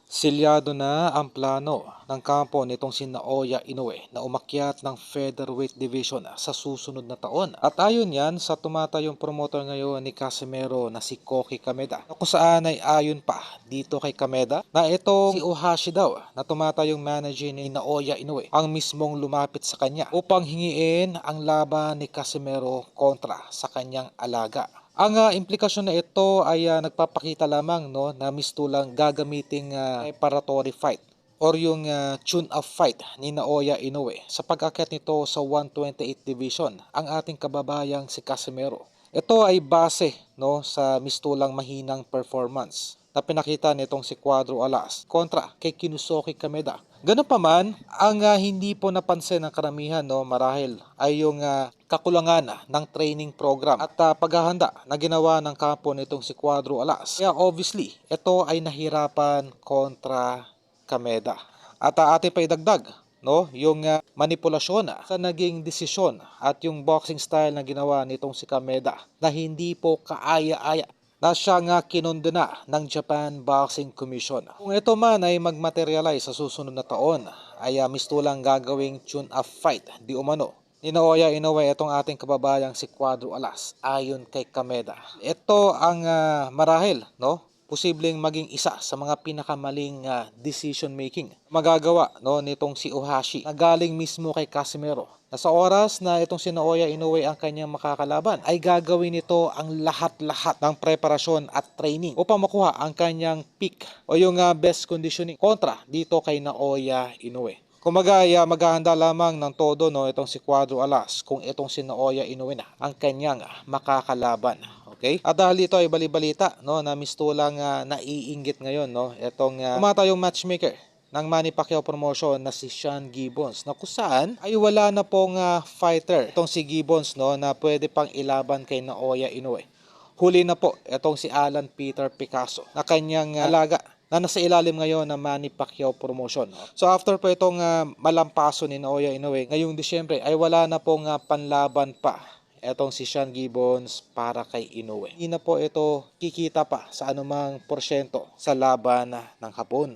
Selyado na ang plano ng kampo nitong si Naoya Inoue na umakyat ng featherweight division sa susunod na taon. At ayon yan sa tumatayong promoter ngayon ni Casimero na si Koki Kameda, na kung saan ay ayon pa dito kay Kameda na itong si Ohashi daw na tumatayong manager ni Naoya Inoue ang mismong lumapit sa kanya upang hingiin ang laban ni Casimero kontra sa kanyang alaga. Ang implikasyon na ito ay nagpapakita lamang na mistulang gagamiting preparatory fight or yung tune-up fight ni Naoya Inoue sa pag-akyat nito sa 128 Division ang ating kababayang si Casimero. Ito ay base sa mistulang mahinang performance na pinakita nitong si Cuadro Alas kontra kay Kinusoki Kameda. Ganun pa man, ang hindi po napansin ng karamihan marahil ay yung kakulangan ng training program at paghahanda na ginawa ng kampo nitong si Cuadro Alas. Kaya obviously, ito ay nahirapan kontra Kameda. At ating pa idagdag yung manipulasyon sa naging desisyon at yung boxing style na ginawa nitong si Kameda na hindi po kaaya-aya na siya kinondena ng Japan Boxing Commission. Kung ito man ay magmaterialize sa susunod na taon, ay mistulang gagawing tune-up fight di umano ni Naoya Inoue itong ating kababayang si Cuadro Alas ayon kay Kameda. Ito ang marahil posibleng maging isa sa mga pinakamaling decision making magagawa nitong si Ohashi na galing mismo kay Casimero. Na sa oras na itong si Naoya Inoue ang kanyang makakalaban ay gagawin nito ang lahat-lahat ng preparasyon at training upang makuha ang kanyang peak o yung best conditioning kontra dito kay Naoya Inoue. Kumaga maghahanda lamang ng todo itong si Cuadro Alas kung itong si Naoya Inoue na ang kanyang makakalaban. Okay? At dahil ito ay balibalita na mistulang naiinggit ngayon itong tumatayong matchmaker ng Manny Pacquiao promotion na si Sean Gibbons na kung saan ay wala na pong fighter itong si Gibbons na pwede pang ilaban kay Naoya Inoue. Huli na po itong si Alan Peter Picasso na kanyang alaga na nasa ilalim ngayon ng Manny Pacquiao promotion. So after po itong malampaso ni Naoya Inoue ngayong Disyembre ay wala na pong panlaban pa etong si Sean Gibbons para kay Inoue. Hindi na po ito kikita pa sa anumang porsyento sa laban ng hapon.